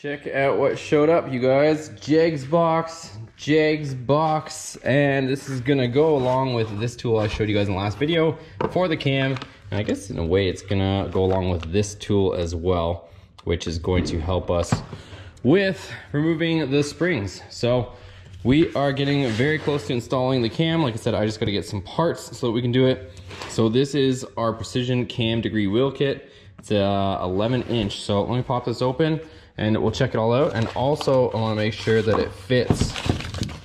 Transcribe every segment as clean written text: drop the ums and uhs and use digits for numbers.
Check out what showed up, you guys. Jegs box, and this is gonna go along with this tool I showed you guys in the last video for the cam. And I guess in a way it's gonna go along with this tool as well, which is going to help us with removing the springs. So we are getting very close to installing the cam. Like I said, I just gotta get some parts so that we can do it. So this is our precision cam degree wheel kit. It's a 11-inch. So let me pop this open and we'll check it all out. And also I wanna make sure that it fits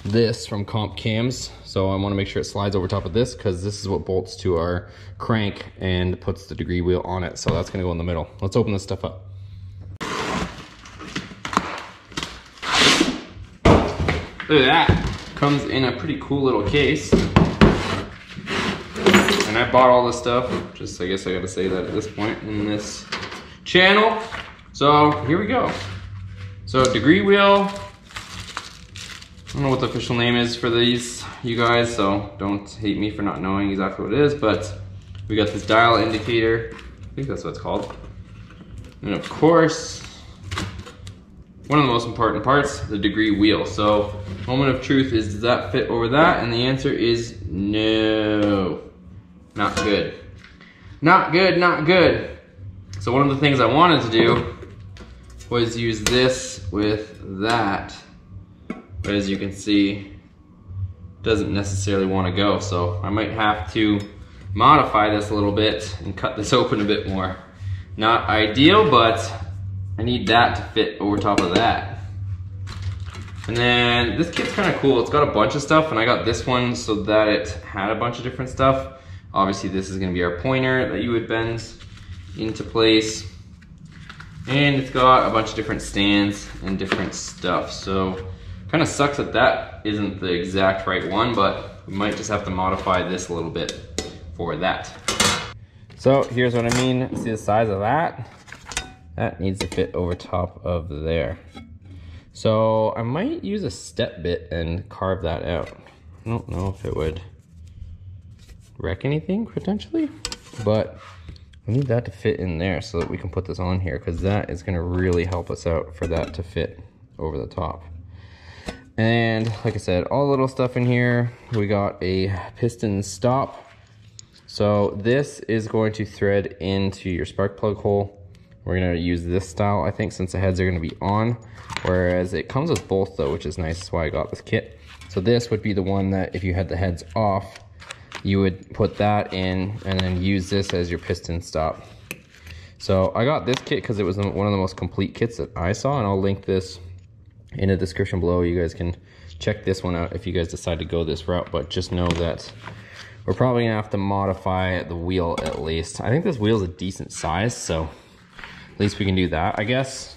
this from Comp Cams. So I wanna make sure it slides over top of this, because this is what bolts to our crank and puts the degree wheel on it. So that's gonna go in the middle. Let's open this stuff up. Look at that. Comes in a pretty cool little case. And I bought all this stuff, just I guess I gotta say that at this point in this channel. So here we go. So degree wheel. I don't know what the official name is for these, you guys, so don't hate me for not knowing exactly what it is, but we got this dial indicator. I think that's what it's called. And of course, one of the most important parts, the degree wheel. So moment of truth is, does that fit over that? And the answer is no. Not good. Not good, not good. So one of the things I wanted to do was use this with that. But as you can see, doesn't necessarily want to go. So I might have to modify this a little bit and cut this open a bit more. Not ideal, but I need that to fit over top of that. And then this kit's kind of cool. It's got a bunch of stuff, and I got this one so that it had a bunch of different stuff. Obviously this is gonna be our pointer that you would bend into place. And it's got a bunch of different stands and different stuff. So kind of sucks that that isn't the exact right one, but we might just have to modify this a little bit for that. So here's what I mean. See the size of that? That needs to fit over top of there. So I might use a step bit and carve that out. I don't know if it would wreck anything potentially, but we need that to fit in there so that we can put this on here, because that is going to really help us out for that to fit over the top. And like I said, all the little stuff in here. We got a piston stop. So this is going to thread into your spark plug hole. We're going to use this style, I think, since the heads are going to be on, whereas it comes with both though, which is nice. That's why I got this kit. So this would be the one that if you had the heads off, you would put that in and then use this as your piston stop. So I got this kit because it was one of the most complete kits that I saw, and I'll link this in the description below. You guys can check this one out if you guys decide to go this route, but just know that we're probably gonna have to modify the wheel at least. I think this wheel's a decent size, so at least we can do that, I guess.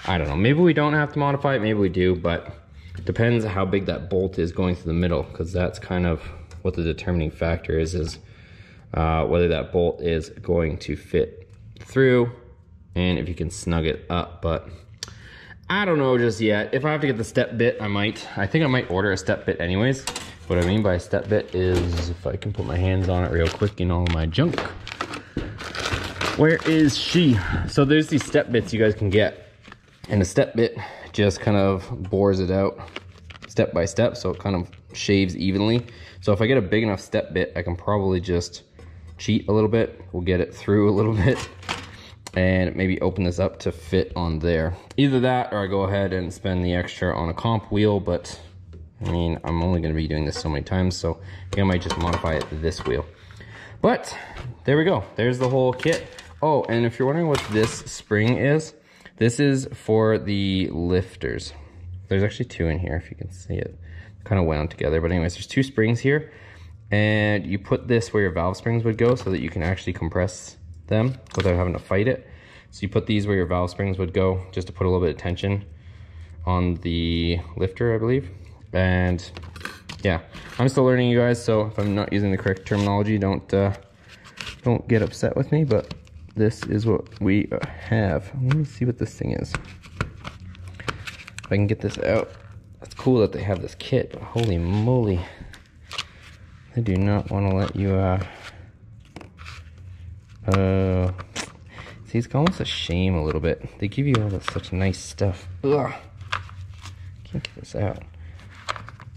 I don't know, maybe we don't have to modify it, maybe we do, but it depends how big that bolt is going through the middle, because that's kind of what the determining factor is whether that bolt is going to fit through and if you can snug it up. But I don't know just yet. If I have to get the step bit, I might. I think I might order a step bit anyways. What I mean by a step bit is, if I can put my hands on it real quick in all my junk. Where is she? So there's these step bits you guys can get, and the step bit just kind of bores it out step by step, so it kind of shaves evenly. So if I get a big enough step bit, I can probably just cheat a little bit. We'll get it through a little bit and maybe open this up to fit on there. Either that, or I go ahead and spend the extra on a comp wheel, but I mean, I'm only gonna be doing this so many times, so I think I might just modify it to this wheel. But there we go, there's the whole kit. Oh, and if you're wondering what this spring is, this is for the lifters. There's actually two in here, if you can see it. Kind of wound together, but anyways, there's two springs here, and you put this where your valve springs would go so that you can actually compress them without having to fight it. So you put these where your valve springs would go, just to put a little bit of tension on the lifter, I believe. And yeah, I'm still learning, you guys, so if I'm not using the correct terminology, don't get upset with me, but this is what we have. Let me see what this thing is. If I can get this out. It's cool that they have this kit, but holy moly, they do not want to let you see, See, it's almost a shame a little bit. They give you all this such nice stuff. Ugh. Can't get this out.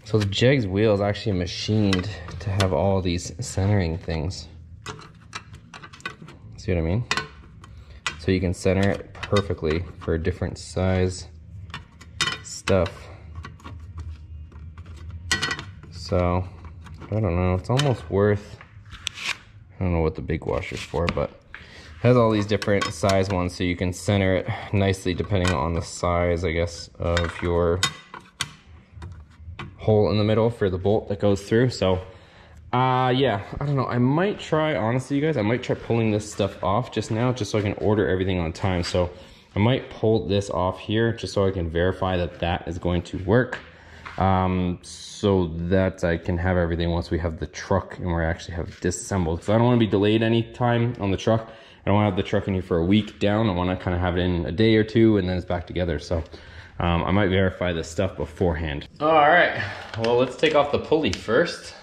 So the Jegs wheel is actually machined to have all these centering things. See what I mean? So you can center it perfectly for different size stuff. So, I don't know, it's almost worth, I don't know what the big washer's for, but it has all these different size ones so you can center it nicely depending on the size, I guess, of your hole in the middle for the bolt that goes through. So yeah, I don't know, I might try, honestly you guys, I might try pulling this stuff off just now just so I can order everything on time. So I might pull this off here just so I can verify that that is going to work, so that I can have everything once we have the truck and we actually have disassembled. So I don't want to be delayed any time on the truck. I don't want to have the truck in here for a week down. I want to kind of have it in a day or two and then it's back together. So I might verify this stuff beforehand. All right, well, let's take off the pulley first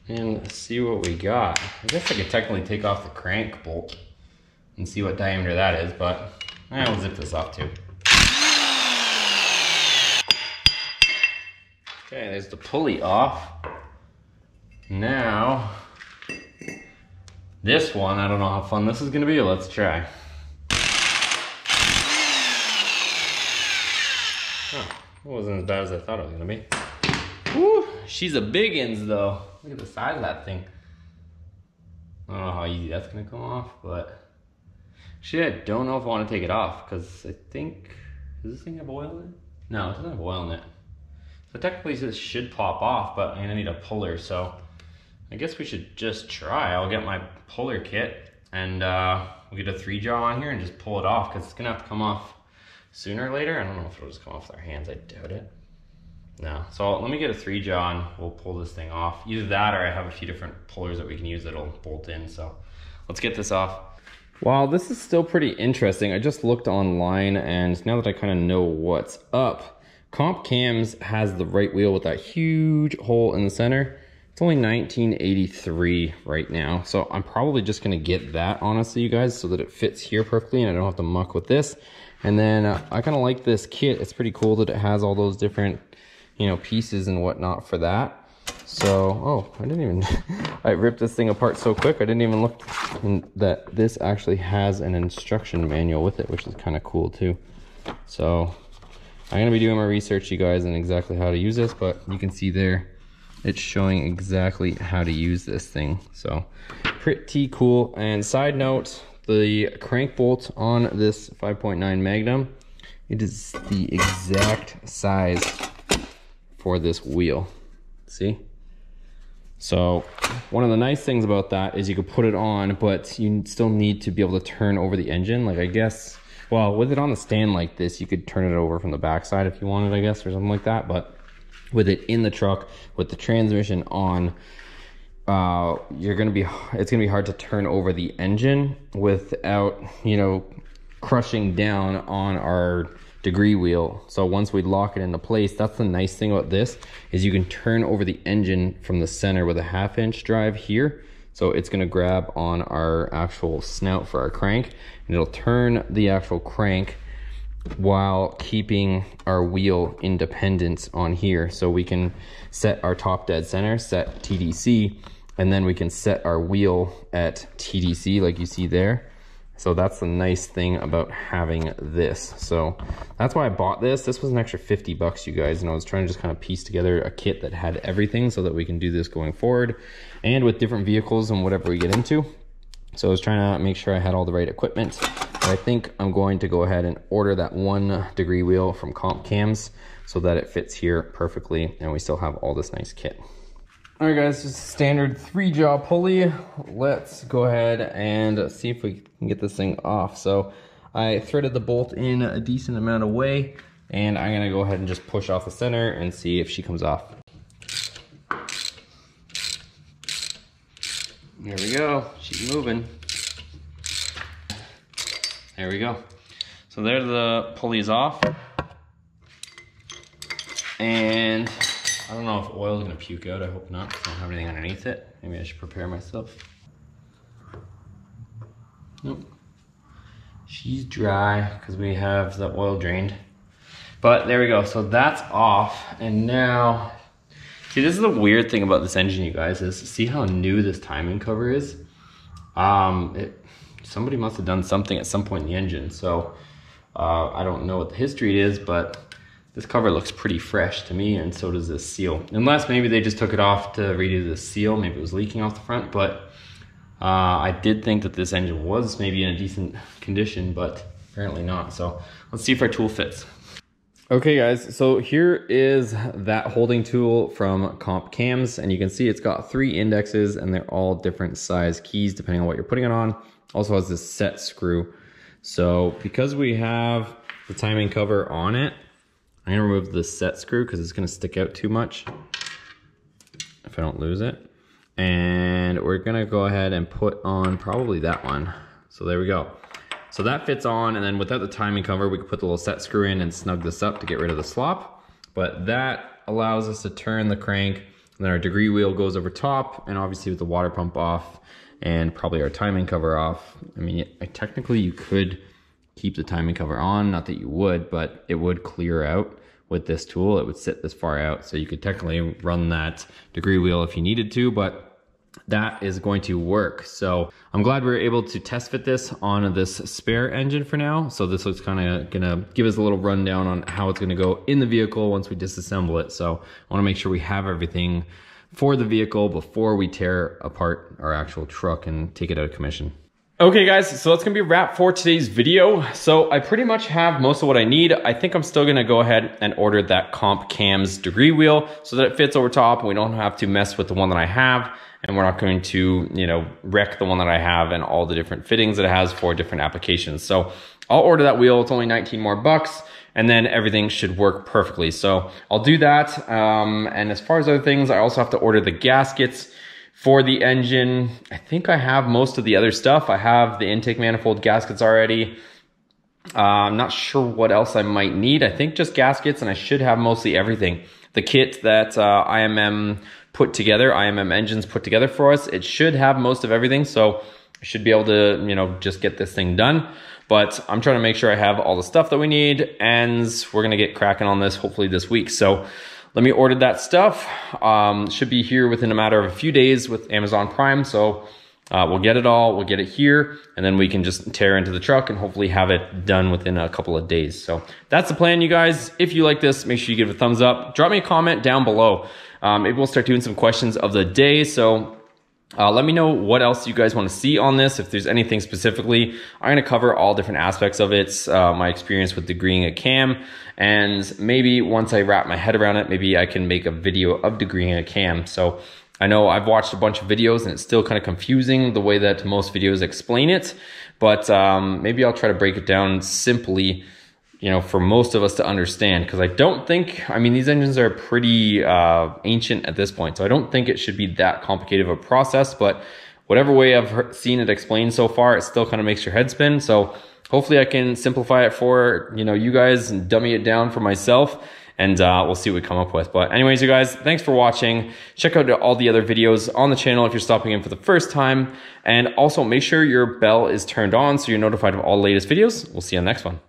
and see what we got. I guess I could technically take off the crank bolt and see what diameter that is, but we'll zip this off too. Okay, there's the pulley off. Now, this one, I don't know how fun this is gonna be. Let's try. Oh, it wasn't as bad as I thought it was gonna be. Woo, she's a biggins though. Look at the size of that thing. I don't know how easy that's gonna come off, but shit, I don't know if I want to take it off because I think, does this thing have oil in it? No, it doesn't have oil in it. So technically this should pop off, but I'm gonna need a puller, so I guess we should just try. I'll get my puller kit and we'll get a 3-jaw on here and just pull it off because it's gonna have to come off sooner or later. I don't know if it'll just come off with our hands, I doubt it. No, so let me get a 3-jaw and we'll pull this thing off. Either that or I have a few different pullers that we can use that'll bolt in, so let's get this off. Wow, this is still pretty interesting. I just looked online and now that I kind of know what's up, Comp Cams has the right wheel with that huge hole in the center. It's only 1983 right now, so I'm probably just gonna get that, honestly, you guys, so that it fits here perfectly and I don't have to muck with this. And then I kind of like this kit. It's pretty cool that it has all those different, you know, pieces and whatnot for that. So, oh, I didn't even, I ripped this thing apart so quick, I didn't even look that this actually has an instruction manual with it, which is kind of cool too. So, I'm gonna be doing my research, you guys, on exactly how to use this, but you can see there, it's showing exactly how to use this thing. So, pretty cool. And side note, the crank bolt on this 5.9 Magnum, it is the exact size for this wheel. See? So one of the nice things about that is you could put it on, but you still need to be able to turn over the engine. Like, I guess, well, with it on the stand like this, you could turn it over from the backside if you wanted, I guess, or something like that. But with it in the truck, with the transmission on, it's gonna be hard to turn over the engine without, you know, crushing down on our degree wheel. So once we lock it into place, that's the nice thing about this, is you can turn over the engine from the center with a 1/2-inch drive here. So it's gonna grab on our actual snout for our crank, and it'll turn the actual crank while keeping our wheel independent on here. So we can set our top dead center, set TDC, and then we can set our wheel at TDC like you see there. So that's the nice thing about having this. So that's why I bought this. This was an extra 50 bucks, you guys, and I was trying to just kind of piece together a kit that had everything so that we can do this going forward and with different vehicles and whatever we get into. So I was trying to make sure I had all the right equipment. But I think I'm going to go ahead and order that 1 degree wheel from Comp Cams so that it fits here perfectly and we still have all this nice kit. All right, guys, just a standard 3-jaw pulley. Let's go ahead and see if we can get this thing off. So I threaded the bolt in a decent amount of way, and I'm gonna go ahead and just push off the center and see if she comes off. There we go, she's moving. There we go. So there the pulley's off. And I don't know if oil is gonna puke out, I hope not. I don't have anything underneath it. Maybe I should prepare myself. Nope. She's dry because we have the oil drained. But there we go, so that's off. And now, see, this is the weird thing about this engine, you guys, is see how new this timing cover is? Somebody must have done something at some point in the engine. So I don't know what the history is, but this cover looks pretty fresh to me, and so does this seal. Unless maybe they just took it off to redo the seal, maybe it was leaking off the front, but I did think that this engine was maybe in a decent condition, but apparently not. So let's see if our tool fits. Okay guys, so here is that holding tool from Comp Cams, and you can see it's got 3 indexes and they're all different size keys depending on what you're putting it on. Also has this set screw. So because we have the timing cover on it, I'm gonna remove the set screw because it's gonna stick out too much if I don't lose it. And we're gonna go ahead and put on probably that one. So there we go. So that fits on, and then without the timing cover, we can put the little set screw in and snug this up to get rid of the slop. But that allows us to turn the crank, and then our degree wheel goes over top, and obviously with the water pump off and probably our timing cover off. I mean, technically you could keep the timing cover on, not that you would, but it would clear out with this tool. It would sit this far out, so you could technically run that degree wheel if you needed to, but that is going to work. So I'm glad we were able to test fit this on this spare engine for now. So this looks kind of gonna give us a little rundown on how it's gonna go in the vehicle once we disassemble it. So I wanna make sure we have everything for the vehicle before we tear apart our actual truck and take it out of commission. Okay guys, so that's gonna be a wrap for today's video. So I pretty much have most of what I need. I think I'm still gonna go ahead and order that Comp Cams degree wheel so that it fits over top and we don't have to mess with the one that I have. And we're not going to, you know, wreck the one that I have and all the different fittings that it has for different applications. So I'll order that wheel. It's only 19 more bucks, and then everything should work perfectly. So I'll do that. And as far as other things, I also have to order the gaskets for the engine. I think I have most of the other stuff. I have the intake manifold gaskets already. I'm not sure what else I might need. I think just gaskets, and I should have mostly everything. The kit that IMM Engines put together for us, it should have most of everything, so I should be able to, you know, just get this thing done. But I'm trying to make sure I have all the stuff that we need, and we're gonna get cracking on this hopefully this week. So let me order that stuff. Should be here within a matter of a few days with Amazon Prime, so we'll get it all, we'll get it here, and then we can just tear into the truck and hopefully have it done within a couple of days. So that's the plan, you guys. If you like this, make sure you give it a thumbs up. Drop me a comment down below. Maybe we'll start doing some questions of the day. So let me know what else you guys want to see on this. If there's anything specifically, I'm going to cover all different aspects of it, my experience with degreeing a cam, and maybe once I wrap my head around it, maybe I can make a video of degreeing a cam. So I know I've watched a bunch of videos and it's still kind of confusing the way that most videos explain it, but maybe I'll try to break it down simply, you know, for most of us to understand, because I don't think, I mean, these engines are pretty ancient at this point, so I don't think it should be that complicated of a process, but whatever way I've seen it explained so far, it still kind of makes your head spin. So hopefully I can simplify it for, you know, you guys and dummy it down for myself, and we'll see what we come up with. But anyways, you guys, thanks for watching. Check out all the other videos on the channel if you're stopping in for the first time, and also make sure your bell is turned on so you're notified of all the latest videos. We'll see you on the next one.